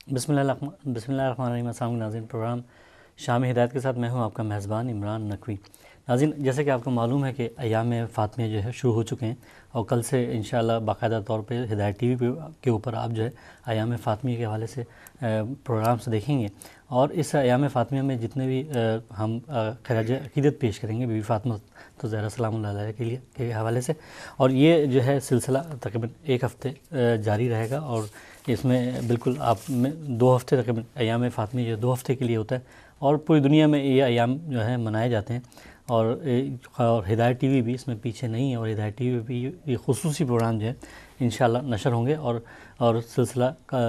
بسم اللہ الرحمن الرحیم۔ السلام علیکم ناظرین، پروگرام شام ہدایت کے ساتھ میں ہوں آپ کا میزبان عمران نقوی۔ ناظرین، جیسے کہ آپ کو معلوم ہے کہ ایام فاطمیہ جو ہے شروع ہو چکے ہیں، اور کل سے انشاءاللہ باقاعدہ طور پہ ہدایت ٹی وی کے اوپر آپ جو ہے ایام فاطمیہ کے حوالے سے پروگرامس دیکھیں گے، اور اس ایام فاطمیہ میں جتنے بھی ہم خراج عقیدت پیش کریں گے بی بی فاطمہ تو زہرا سلام اللہ علیہ کے حوالے سے، اور یہ جو ہے سلسلہ تقریباً ایک ہفتے جاری رہے گا، اور اس میں بالکل آپ میں 2 ہفتے تقریباً ایام فاطمیہ جو 2 ہفتے کے لیے ہوتا ہے، اور پوری دنیا میں یہ ایام جو ہے منائے جاتے ہیں، اور ہدایت ٹی وی بھی اس میں پیچھے نہیں ہے، اور ہدایت ٹی وی پہ یہ خصوصی پروگرام جو ہے انشاءاللہ نشر ہوں گے، اور سلسلہ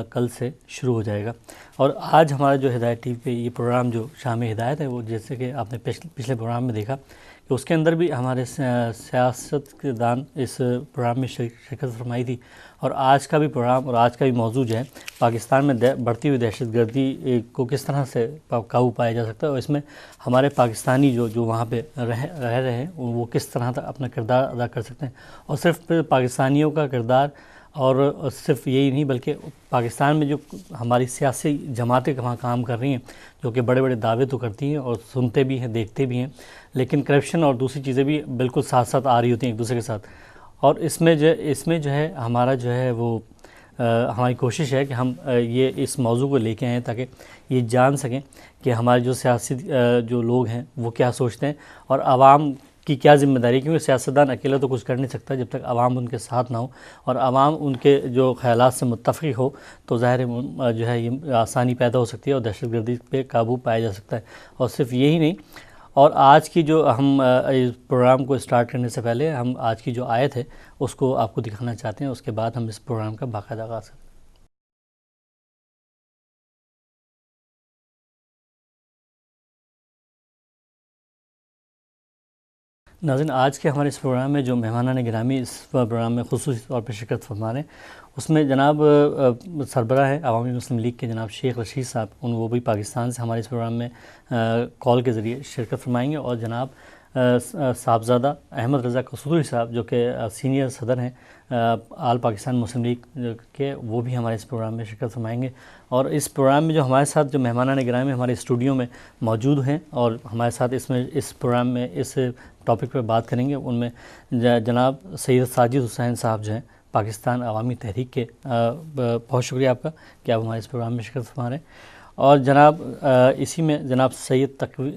کل سے شروع ہو جائے گا۔ اور آج ہمارا جو ہدایت ٹی وی پہ یہ پروگرام جو شام ہدایت ہے، وہ جیسے کہ آپ نے پچھلے پروگرام میں دیکھا کہ اس کے اندر بھی ہمارے سیاست دان اس پروگرام میں شرکت فرمائی تھی، اور آج کا بھی پروگرام اور آج کا بھی موضوع جو ہے پاکستان میں بڑھتی ہوئی دہشت گردی کو کس طرح سے قابو پایا جا سکتا ہے، اور اس میں ہمارے پاکستانی جو وہاں پہ رہ رہے ہیں وہ کس طرح اپنا کردار ادا کر سکتے ہیں، اور صرف پاکستانیوں کا کردار، اور صرف یہی نہیں بلکہ پاکستان میں جو ہماری سیاسی جماعتیں وہاں کام کر رہی ہیں، جو کہ بڑے بڑے دعوے تو کرتی ہیں اور سنتے بھی ہیں دیکھتے بھی ہیں، لیکن کرپشن اور دوسری چیزیں بھی بالکل ساتھ ساتھ آ رہی ہوتی ہیں ایک دوسرے کے ساتھ، اور اس میں جو ہے ہمارا جو ہے وہ ہماری کوشش ہے کہ ہم یہ اس موضوع کو لے کے آئیں تاکہ یہ جان سکیں کہ ہمارے جو سیاسی جو لوگ ہیں وہ کیا سوچتے ہیں، اور عوام کی کیا ذمہ داری ہے، کیونکہ سیاستدان اکیلا تو کچھ کر نہیں سکتا جب تک عوام ان کے ساتھ نہ ہو، اور عوام ان کے جو خیالات سے متفق ہو تو ظاہر جو ہے یہ آسانی پیدا ہو سکتی ہے، اور دہشت گردی پہ قابو پایا جا سکتا ہے۔ اور صرف یہی نہیں، اور آج کی جو ہم اس پروگرام کو اسٹارٹ کرنے سے پہلے ہم آج کی جو آیت ہے اس کو آپ کو دکھانا چاہتے ہیں، اس کے بعد ہم اس پروگرام کا باقاعدہ آغاز کریں۔ ناظرین، آج کے ہمارے اس پروگرام میں جو مہمانان گرامی اس پروگرام میں خصوصی طور پر شرکت فرما رہے ہیں، اس میں جناب سربراہ ہے عوامی مسلم لیگ کے جناب شیخ رشید صاحب، وہ بھی پاکستان سے ہمارے اس پروگرام میں کال کے ذریعے شرکت فرمائیں گے، اور جناب صاحبزادہ احمد رضا قصوری صاحب جو کہ سینئر صدر ہیں آل پاکستان مسلم لیگ کے، وہ بھی ہمارے اس پروگرام میں شرکت فرمائیں گے۔ اور اس پروگرام میں جو ہمارے ساتھ جو مہمانان گرامی ہمارے اسٹوڈیو میں موجود ہیں اور ہمارے ساتھ اس پروگرام میں اس ٹاپک پہ بات کریں گے، ان میں جناب سید ساجد حسین صاحب جو ہیں پاکستان عوامی تحریک کے، بہت شکریہ آپ کا کہ آپ ہمارے اس پروگرام میں شرکت فرما رہے ہیں، اور جناب اسی میں جناب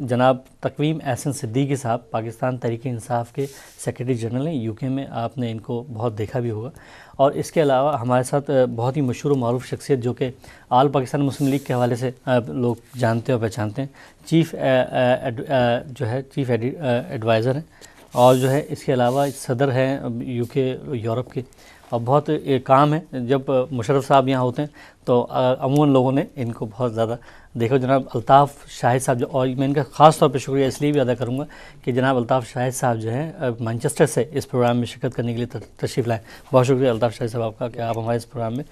جناب تقویم احسن صدیقی صاحب پاکستان تحریک انصاف کے سیکرٹری جنرل ہیں، یو کے میں، آپ نے ان کو بہت دیکھا بھی ہوگا، اور اس کے علاوہ ہمارے ساتھ بہت ہی مشہور و معروف شخصیت جو کہ آل پاکستان مسلم لیگ کے حوالے سے لوگ جانتے اور پہچانتے ہیں، چیف ایڈوائزر ہیں، اور جو ہے اس کے علاوہ صدر ہیں یو کے یورپ کے، اور بہت کام ہے، جب مشرف صاحب یہاں ہوتے ہیں تو عموماً لوگوں نے ان کو بہت زیادہ دیکھو، جناب الطاف شاہد صاحب اور میں ان کا خاص طور پہ شکریہ اس لیے بھی ادا کروں گا کہ جناب الطاف شاہد صاحب جو ہیں مانچسٹر سے اس پروگرام میں شرکت کرنے کے لیے تشریف لائیں، بہت شکریہ الطاف شاہد صاحب آپ کا کہ آپ ہمارے اس پروگرام میں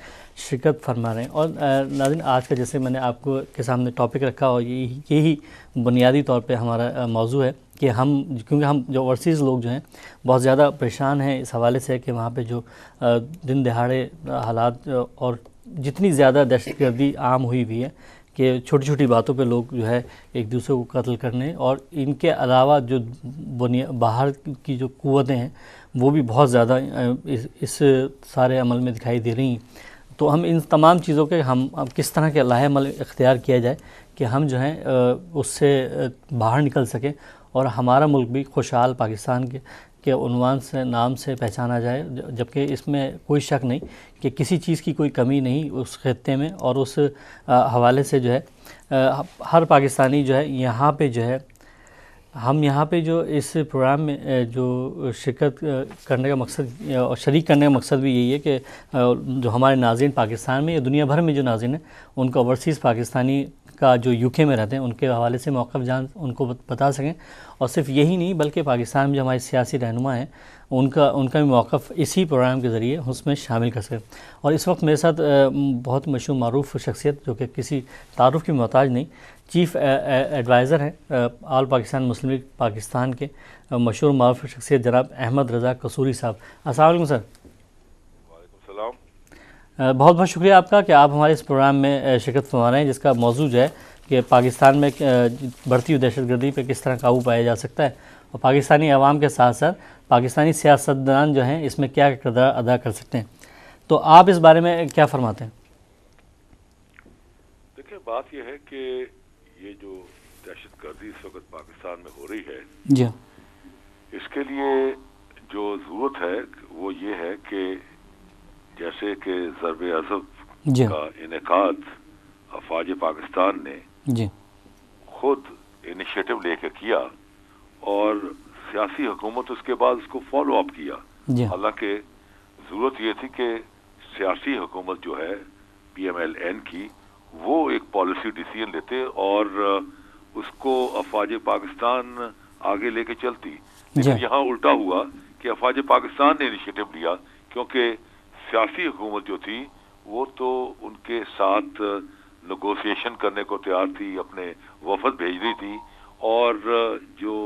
شرکت فرما رہے ہیں۔ اور ناظرین، آج کا جیسے میں نے آپ کو کے سامنے ٹاپک رکھا، اور یہی بنیادی طور پہ ہمارا موضوع ہے کہ کیونکہ ہم جو اوورسیز لوگ جو ہیں بہت زیادہ پریشان ہیں اس حوالے سے کہ وہاں پہ جو دن دہاڑے حالات اور جتنی زیادہ دہشت گردی عام ہوئی ہوئی ہے کہ چھوٹی چھوٹی باتوں پہ لوگ جو ہے ایک دوسرے کو قتل کرنے، اور ان کے علاوہ جو باہر کی جو قوتیں ہیں وہ بھی بہت زیادہ اس سارے عمل میں دکھائی دے رہی ہیں، تو ہم ان تمام چیزوں کے ہم کس طرح کے لاہ عمل اختیار کیا جائے کہ ہم جو ہیں اس سے باہر نکل سکیں، اور ہمارا ملک بھی خوشحال پاکستان کے عنوان سے نام سے پہچانا جائے، جبکہ اس میں کوئی شک نہیں کہ کسی چیز کی کوئی کمی نہیں اس خطے میں، اور اس حوالے سے جو ہے ہر پاکستانی جو ہے یہاں پہ جو ہے ہم یہاں پہ جو اس پروگرام میں جو شرکت کرنے کا مقصد اور شریک کرنے کا مقصد بھی یہی ہے کہ جو ہمارے ناظرین پاکستان میں یا دنیا بھر میں جو ناظرین ہیں ان کو اوورسیز پاکستانی کا جو یو کے میں رہتے ہیں ان کے حوالے سے موقف جان ان کو بتا سکیں، اور صرف یہی نہیں بلکہ پاکستان میں جو ہمارے سیاسی رہنما ہیں ان کا بھی موقف اسی پروگرام کے ذریعے اس میں شامل کر سکیں۔ اور اس وقت میرے ساتھ بہت مشہور معروف شخصیت جو کہ کسی تعارف کی محتاج نہیں، چیف ایڈوائزر ہیں آل پاکستان مسلم لیگ پاکستان کے مشہور معروف شخصیت جناب احمد رضا قصوری صاحب۔ السلام علیکم سر۔ وعلیکم السلام۔ بہت بہت شکریہ آپ کا کہ آپ ہمارے اس پروگرام میں شرکت فرما رہے ہیں، جس کا موضوع جو ہے کہ پاکستان میں بڑھتی ہوئی دہشت گردی پہ کس طرح قابو پایا جا سکتا ہے، اور پاکستانی عوام کے ساتھ ساتھ پاکستانی سیاستدان جو ہیں اس میں کیا کردار ادا کر سکتے ہیں. تو آپ اس بارے میں کیا فرماتے ہیں؟ دیکھیں، بات یہ ہے کہ یہ جو دہشت گردی اس وقت پاکستان میں ہو رہی ہے، جی اس کے لیے جو ضرورت ہے وہ یہ ہے کہ جیسے کہ ضرب عضب جی کا انعقاد افواج پاکستان نے جی خود انیشیٹو لے کے کیا اور سیاسی حکومت اس کے بعد اس کو فالو اپ کیا. جی حالانکہ ضرورت یہ تھی کہ سیاسی حکومت جو ہے PMLN کی وہ ایک پالیسی ڈیسیژن لیتے اور اس کو افواج پاکستان آگے لے کے چلتی. لیکن یہاں الٹا ہوا کہ افواج پاکستان نے انیشیٹو لیا، کیونکہ سیاسی حکومت جو تھی وہ تو ان کے ساتھ نیگوسیشن کرنے کو تیار تھی، اپنے وفد بھیج رہی تھی، اور جو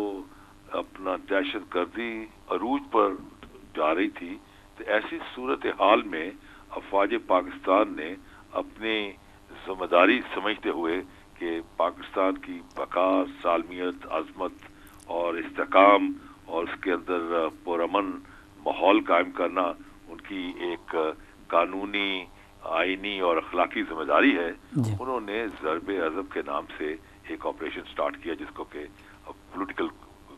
اپنا دہشت گردی عروج پر جا رہی تھی. تو ایسی صورتحال میں افواج پاکستان نے اپنی ذمہ داری سمجھتے ہوئے کہ پاکستان کی بقا، سالمیت، عظمت اور استحکام اور اس کے اندر پرامن ماحول قائم کرنا ان کی ایک قانونی، آئینی اور اخلاقی ذمہ داری ہے. انہوں نے ضرب عضب کے نام سے ایک آپریشن سٹارٹ کیا، جس کو کہ پولیٹیکل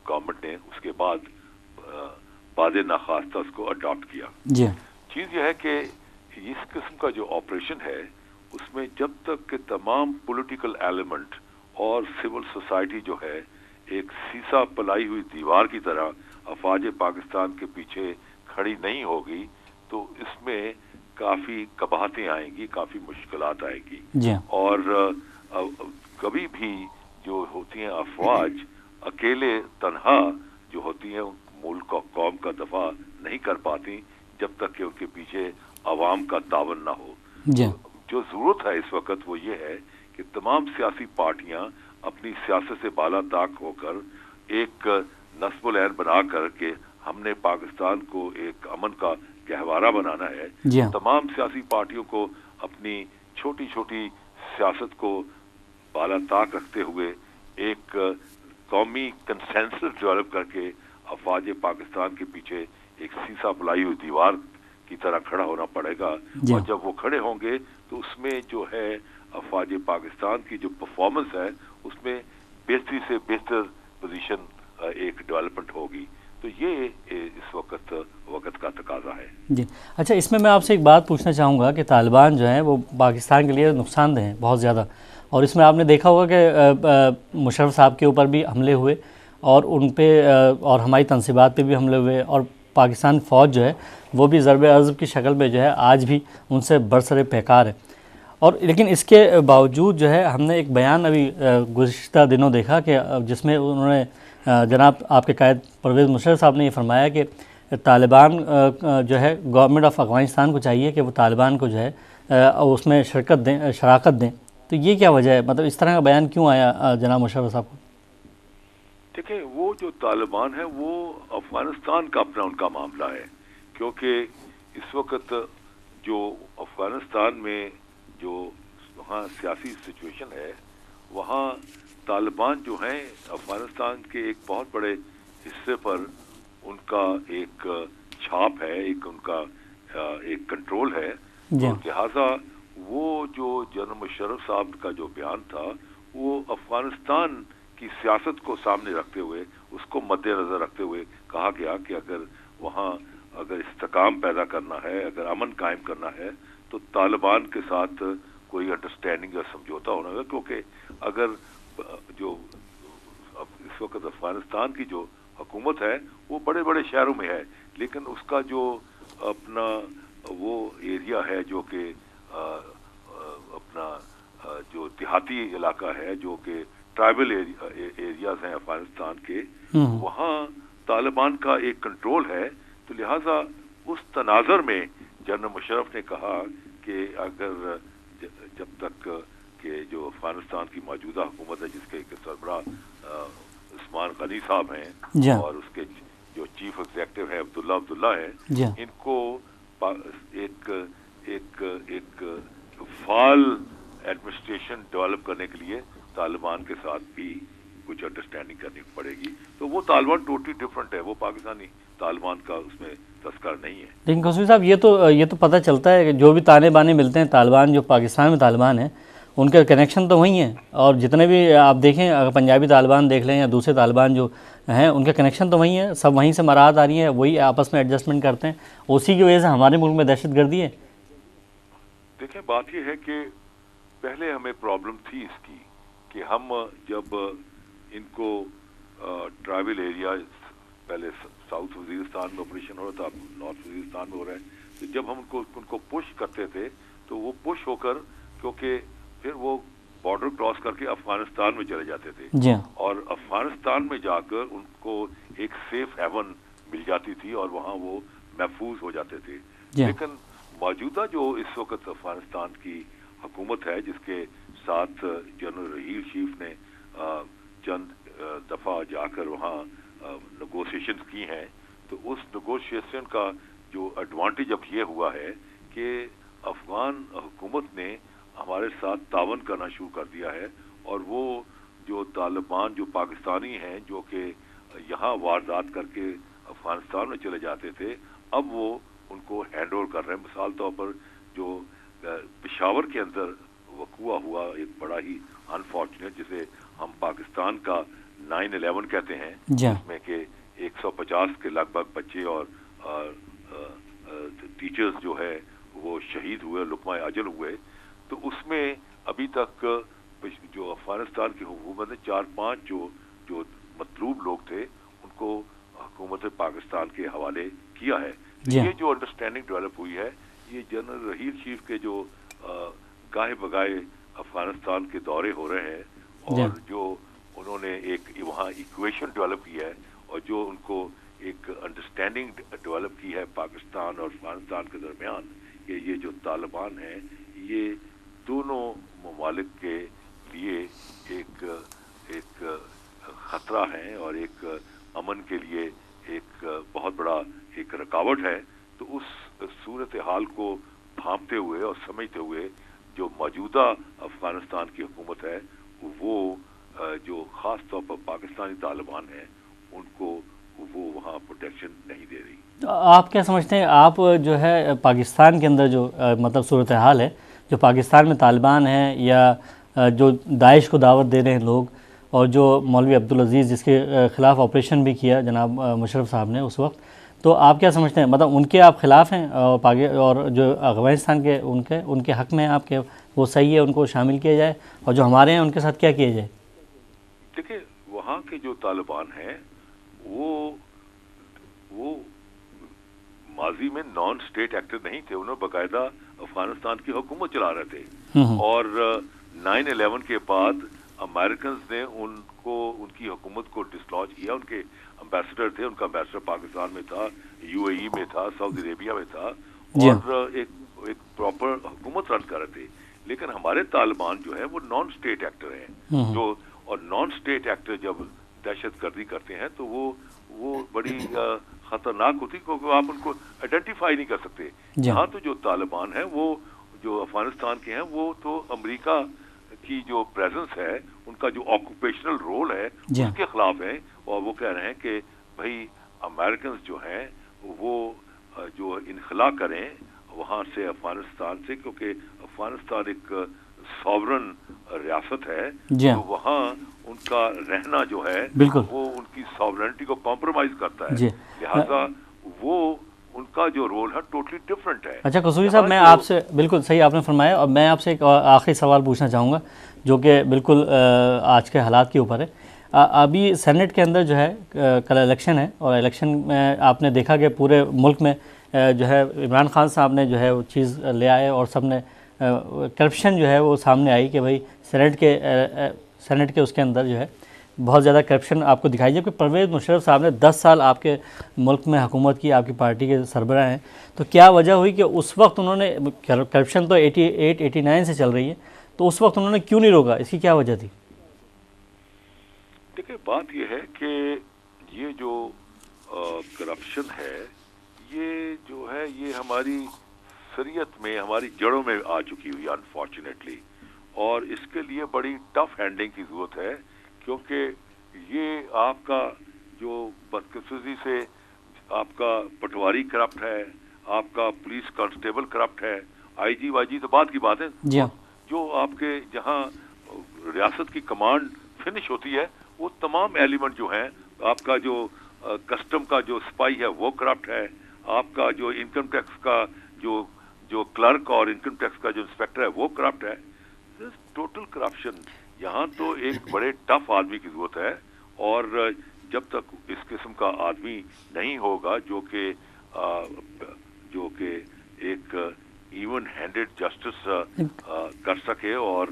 گورنمنٹ نے اس کے بعد بعد ناخواستہ اس کو اڈاپٹ کیا. چیز یہ ہے کہ اس قسم کا جو آپریشن ہے اس میں جب تک کہ تمام پولیٹیکل ایلیمنٹ اور سول سوسائٹی جو ہے ایک سیسا پلائی ہوئی دیوار کی طرح افواج پاکستان کے پیچھے کھڑی نہیں ہوگی تو اس میں کافی قباحتیں آئیں گی، کافی مشکلات آئیں گی. اور کبھی بھی جو ہوتی ہیں افواج اکیلے تنہا جو ہوتی ہیں ملک اور قوم کا دفاع نہیں کر پاتی جب تک کہ ان کے پیچھے عوام کا تعاون نہ ہو. جو ضرورت ہے اس وقت وہ یہ ہے کہ تمام سیاسی پارٹیاں اپنی سیاست سے بالا طاق ہو کر ایک نصب العین بنا کر کے ہم نے پاکستان کو ایک امن کا گہوارہ بنانا ہے. تمام سیاسی پارٹیوں کو اپنی چھوٹی چھوٹی سیاست کو بالا طاق رکھتے ہوئے ایک قومی کنسنسس ڈیولپ کر کے افواج پاکستان کے پیچھے ایک سیسا پلائی ہوئی دیوار کی طرح کھڑا ہونا پڑے گا. اور جب وہ کھڑے ہوں گے تو اس میں جو ہے افواج پاکستان کی جو پرفارمنس ہے اس میں بہتری سے بہتر پوزیشن ایک ڈیولپمنٹ ہوگی. تو یہ اس وقت کا تقاضا ہے. جی اچھا، اس میں آپ سے ایک بات پوچھنا چاہوں گا کہ طالبان جو ہیں وہ پاکستان کے لیے نقصان دہ ہیں بہت زیادہ، اور اس میں آپ نے دیکھا ہوگا کہ مشرف صاحب کے اوپر بھی حملے ہوئے اور ان پہ اور ہماری تنصیبات پہ بھی حملے ہوئے، اور پاکستان فوج جو ہے وہ بھی ضرب عضب کی شکل میں جو ہے آج بھی ان سے برسر پیکار ہے. اور لیکن اس کے باوجود جو ہے ہم نے ایک بیان ابھی گزشتہ دنوں دیکھا کہ جس میں انہوں نے جناب آپ کے قائد پرویز مشرف صاحب نے یہ فرمایا کہ طالبان جو ہے گورنمنٹ آف افغانستان کو چاہیے کہ وہ طالبان کو جو ہے اس میں شراکت دیں. تو یہ کیا وجہ ہے، مطلب اس طرح کا بیان کیوں آیا جناب مشرف صاحب کو؟ دیکھیں، وہ جو طالبان ہے وہ افغانستان کا اپنا ان کا معاملہ ہے، کیونکہ اس وقت جو افغانستان میں جو وہاں سیاسی سچویشن ہے وہاں طالبان جو ہیں افغانستان کے ایک بہت بڑے حصے پر ان کا ایک چھاپ ہے، ایک ان کا ایک کنٹرول ہے. لہٰذا وہ جو جنرل مشرف صاحب کا جو بیان تھا وہ افغانستان کی سیاست کو سامنے رکھتے ہوئے، اس کو مد نظر رکھتے ہوئے کہا گیا کہ اگر استحکام پیدا کرنا ہے، اگر امن قائم کرنا ہے تو طالبان کے ساتھ کوئی انڈرسٹینڈنگ یا سمجھوتا ہونا ہوگا. کیونکہ اگر جو اس وقت افغانستان کی جو حکومت ہے وہ بڑے بڑے شہروں میں ہے، لیکن اس کا جو اپنا وہ ایریا ہے جو کہ اپنا جو دیہاتی علاقہ ہے، جو کہ ٹرائبل ایریاز ہیں افغانستان کے، وہاں طالبان کا ایک کنٹرول ہے. تو لہٰذا اس تناظر میں جنرل مشرف نے کہا کہ اگر جب تک کہ جو افغانستان کی موجودہ حکومت ہے جس کے سربراہ عثمان غنی صاحب ہیں اور اس کے جو چیف ایگزیکٹو ہیں عبداللہ ہیں، ان کو ایک ایک فعال ایڈمنسٹریشن ڈیولپ کرنے کے لیے طالبان کے ساتھ بھی کچھ انڈرسٹینڈنگ کرنی پڑے گی. تو وہ طالبان ٹوٹلی ڈفرینٹ ہے, وہ پاکستانی طالبان کا اس میں تذکرہ نہیں ہے. لیکن قصوری صاحب یہ تو پتہ چلتا ہے کہ جو بھی تانے بانے ملتے ہیں طالبان جو پاکستان میں طالبان ہیں ان کا کنیکشن تو وہی ہیں, اور جتنے بھی آپ دیکھیں اگر پنجابی طالبان دیکھ لیں یا دوسرے طالبان جو ہیں ان کا کنیکشن تو وہی ہے, سب وہیں سے مراد آ رہی ہیں, وہی آپس میں ایڈجسٹمنٹ کرتے ہیں, اسی کی وجہ سے ہمارے ملک میں دہشت گردی ہے. دیکھیں بات یہ ہے کہ پہلے ہمیں پرابلم تھی اس کی کہ ہم جب ان کو ٹرائبل ایریا پہلے ساؤتھ وزیرستان میں آپریشن ہو رہا تھا, نارتھ وزیرستان میں ہو رہا ہے, تو جب ہم ان کو پش کرتے تھے تو وہ پش ہو کر کیونکہ پھر وہ بارڈر کراس کر کے افغانستان میں چلے جاتے تھے جی اور افغانستان میں جا کر ان کو ایک سیف ہیون مل جاتی تھی اور وہاں وہ محفوظ ہو جاتے تھے. لیکن موجودہ جو اس وقت افغانستان کی حکومت ہے جس کے ساتھ جنرل رحیل شریف نے چند دفعہ جا کر وہاں نیگوشیشن کی ہیں, تو اس نیگوشیشن کا جو ایڈوانٹیج اب یہ ہوا ہے کہ افغان حکومت نے ہمارے ساتھ تعاون کرنا شروع کر دیا ہے, اور وہ جو طالبان جو پاکستانی ہیں جو کہ یہاں واردات کر کے افغانستان میں چلے جاتے تھے, اب وہ ان کو ہینڈ اوور کر رہے ہیں. مثال طور پر جو پشاور کے اندر وقوع ہوا ایک بڑا ہی انفارچونیٹ جسے ہم پاکستان کا 9/11 کہتے ہیں, جس میں کہ 150 کے لگ بھگ بچے اور ٹیچرز جو ہے وہ شہید ہوئے, لقمہ اجل ہوئے. تو اس میں ابھی تک جو افغانستان کی حکومت نے 4-5 جو مطلوب لوگ تھے ان کو حکومت پاکستان کے حوالے کیا ہے. یہ جو انڈرسٹینڈنگ ڈیولپ ہوئی ہے, یہ جنرل رحیل شریف کے جو گاہے بگائے افغانستان کے دورے ہو رہے ہیں اور جو انہوں نے ایک وہاں ایکویشن ڈیولپ کی ہے اور جو ان کو ایک انڈرسٹینڈنگ ڈیولپ کی ہے پاکستان اور افغانستان کے درمیان کہ یہ جو طالبان ہیں یہ دونوں ممالک کے لیے ایک خطرہ ہیں اور ایک امن کے لیے ایک بہت بڑا ایک رکاوٹ ہے. تو اس صورتحال کو بھانپتے ہوئے اور سمجھتے ہوئے جو موجودہ افغانستان کی حکومت ہے وہ جو خاص طور پر پاکستانی طالبان ہیں ان کو وہ وہاں پروٹیکشن نہیں دے رہی. آپ کیا سمجھتے ہیں, آپ جو ہے پاکستان کے اندر جو مطلب صورتحال ہے, جو پاکستان میں طالبان ہیں یا جو داعش کو دعوت دے رہے ہیں لوگ, اور جو مولوی عبدالعزیز جس کے خلاف آپریشن بھی کیا جناب مشرف صاحب نے اس وقت, تو آپ کیا سمجھتے ہیں مطلب ان کے آپ خلاف ہیں اور جو افغانستان کے ان کے حق میں آپ کے وہ صحیح ہے ان کو شامل کیا جائے, اور جو ہمارے ہیں ان کے ساتھ کیا کیا جائے؟ دیکھیں وہاں کے جو طالبان ہیں وہ ماضی میں نان اسٹیٹ ایکٹر نہیں تھے, انہوں باقاعدہ افغانستان کی حکومت چلا رہے تھے اور 9/11 کے بعد امریکنز نے ان کی حکومت کو ڈسلوج کیا. ان کے امبیسڈر تھے, ان کا امبیسڈر پاکستان میں تھا, UAE میں تھا, سعودی عربیہ میں تھا اور ایک پراپر حکومت رن کر رہے تھے. لیکن ہمارے طالبان جو ہے وہ نان اسٹیٹ ایکٹر ہیں جو, اور نان اسٹیٹ ایکٹر جب دہشت گردی کرتے ہیں تو وہ بڑی خطرناک ہوتی کیونکہ آپ ان کو آئیڈینٹیفائی نہیں کر سکتے. یہاں تو جو طالبان ہیں وہ جو افغانستان کے ہیں وہ تو امریکہ کی جو پریزنس ہے ان کا جو آکوپیشنل رول ہے اس کے خلاف ہیں, اور وہ کہہ رہے ہیں کہ بھائی امریکنز جو ہیں وہ جو انخلا کریں وہاں سے افغانستان سے, کیونکہ افغانستان ایک ساورن ریاست ہے تو وہاں ان کا رہنا جو ہے وہ ان کی ساورنٹی کو کمپرومائز کرتا ہے, لہذا وہ ان کا جو رول ہے ٹوٹلی ڈفرینٹ ہے. اچھا قصوری صاحب, میں آپ سے بالکل صحیح آپ نے فرمایا, اور میں آپ سے ایک آخری سوال پوچھنا چاہوں گا جو کہ بالکل آج کے حالات کے اوپر ہے. ابھی سینٹ کے اندر جو ہے کل الیکشن ہے, اور الیکشن میں آپ نے دیکھا کہ پورے ملک میں جو ہے عمران خان صاحب نے جو ہے وہ چیز لے آئے اور سب نے کرپشن جو ہے وہ سامنے آئی کہ بھائی سینٹ کے اس کے اندر جو ہے بہت زیادہ کرپشن آپ کو دکھائی, جبکہ پرویز مشرف صاحب نے 10 سال آپ کے ملک میں حکومت کی, آپ کی پارٹی کے سربراہ ہیں, تو کیا وجہ ہوئی کہ اس وقت انہوں نے, کرپشن تو 88-89 سے چل رہی ہے, تو اس وقت انہوں نے کیوں نہیں روکا, اس کی کیا وجہ تھی؟ دیکھیں بات یہ ہے کہ یہ جو کرپشن ہے یہ جو ہے یہ ہماری اکثریت میں ہماری جڑوں میں آ چکی ہوئی انفارچونیٹلی، اور اس کے لیے بڑی ٹف ہینڈلنگ کی ضرورت ہے، کیونکہ یہ آپ کا جو بدقسمتی سے آپ کا پٹواری کرپٹ ہے، آپ کا پولیس کانسٹیبل کرپٹ ہے، آئی جی وائی جی تو بعد کی بات ہے، جی ہاں، جو آپ کے جہاں ریاست کی کمانڈ فنش ہوتی ہے وہ تمام ایلیمنٹ جو ہیں، آپ کا جو کسٹم کا جو سپائی ہے وہ کرپٹ ہے، آپ کا جو انکم ٹیکس کا جو کلرک اور انکم ٹیکس کا جو انسپیکٹر ہے وہ کرپٹ ہے، ٹوٹل کرپشن۔ یہاں تو ایک بڑے ٹف آدمی کی ضرورت ہے، اور جب تک اس قسم کا آدمی نہیں ہوگا جو کہ ایک ایون ہینڈڈ جسٹس کر سکے اور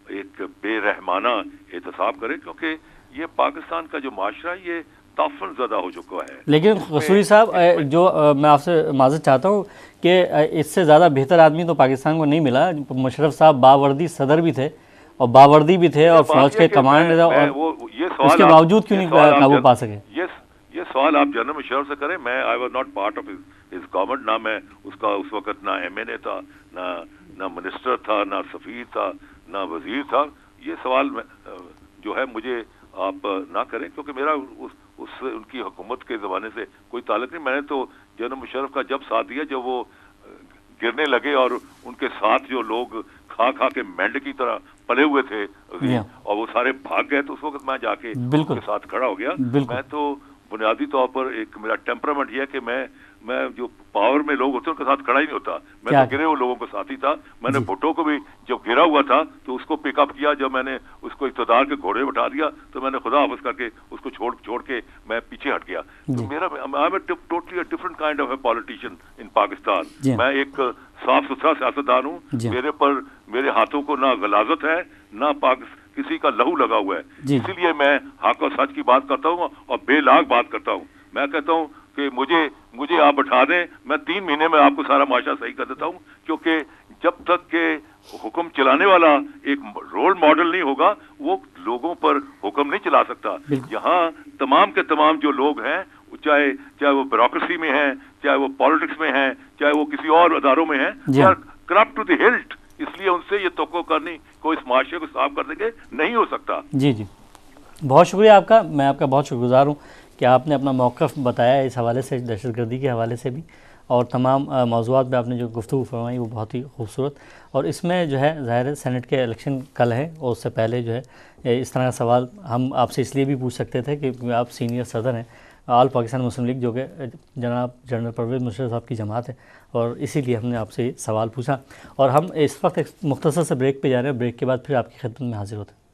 ایک بے رحمانہ احتساب کرے، کیونکہ یہ پاکستان کا جو معاشرہ ہے یہ تعفن زدہ ہو چکا ہے۔ لیکن قصوری صاحب جو میں آپ سے معذرت چاہتا ہوں کہ اس سے زیادہ بہتر آدمی تو پاکستان کو نہیں ملا۔ مشرف صاحب باوردی صدر بھی تھے اور باوردی بھی تھے اور فوج کے کمانڈر، اور اس کے باوجود کیوں نہیں قابو پا سکے؟ یہ سوال آپ جنرل مشرف سے کریں، میں I was not part of his government, نہ میں اس وقت نہ ایم این اے تھا، نہ منسٹر تھا، نہ سفیر تھا، نہ وزیر تھا۔ یہ سوال جو ہے مجھے آپ نہ کریں، کیونکہ میرا ان کی حکومت کے زمانے سے کوئی تعلق نہیں۔ میں نے تو جنرل مشرف کا جب ساتھ دیا جب وہ گرنے لگے اور ان کے ساتھ جو لوگ کھا کے مینڈ کی طرح پلے ہوئے تھے اور وہ سارے بھاگ گئے، تو اس وقت میں جا کے ان کے ساتھ کھڑا ہو گیا۔ میں تو بنیادی طور پر ایک میرا ٹیمپرامنٹ یہ ہے کہ میں جو پاور میں لوگ ہوتے ہیں ان کے ساتھ کھڑا ہی نہیں ہوتا، میں تو گرے ہوئے لوگوں کے ساتھ ہی تھا۔ میں نے بھٹو کو بھی جب گرا ہوا تھا تو اس کو پک اپ کیا، جب میں نے اس کو اقتدار کے گھوڑے بٹھا دیا تو میں نے خدا حافظ کر کے اس کو چھوڑ کے میں پیچھے ہٹ گیا۔ تو میرا totally different kind of a politician in Pakistan. میں ایک صاف ستھرا سیاستدان ہوں، میرے ہاتھوں کو نہ غلاظت ہے نہ کسی کا لہو لگا ہوا ہے، اسی لیے میں حق اور سچ کی بات کرتا ہوں اور بے لاگ بات کرتا ہوں۔ میں کہتا ہوں کہ مجھے آپ بٹھا دیں، میں 3 مہینے میں آپ کو سارا معاشرہ صحیح کر دیتا ہوں، کیونکہ جب تک کہ حکم چلانے والا ایک رول ماڈل نہیں ہوگا وہ لوگوں پر حکم نہیں چلا سکتا۔ یہاں تمام کے تمام جو لوگ ہیں، چاہے وہ بیوروکریسی میں ہیں، چاہے وہ پالیٹکس میں ہیں، چاہے وہ کسی اور اداروں میں ہیں، they are corrupt to the hilt. اس لیے ان سے یہ توقع کرنی کوئی اس معاشرے کو صاف کرنے کے نہیں ہو سکتا۔ جی بہت شکریہ آپ کا، میں آپ کا بہت شکر گزار ہوں کہ آپ نے اپنا موقف بتایا اس حوالے سے، دہشت گردی کے حوالے سے بھی، اور تمام موضوعات پہ آپ نے جو گفتگو فرمائی وہ بہت ہی خوبصورت۔ اور اس میں جو ہے ظاہر ہے سینٹ کے الیکشن کل ہے، اور اس سے پہلے جو ہے اس طرح کا سوال ہم آپ سے اس لیے بھی پوچھ سکتے تھے کہ آپ سینئر صدر ہیں آل پاکستان مسلم لیگ، جو کہ جناب جنرل پرویز مشرف صاحب کی جماعت ہے، اور اسی لیے ہم نے آپ سے یہ سوال پوچھا۔ اور ہم اس وقت ایک مختصر سے بریک پہ جا رہے ہیں، بریک کے بعد پھر آپ کی خدمت میں حاضر ہوتے ہیں۔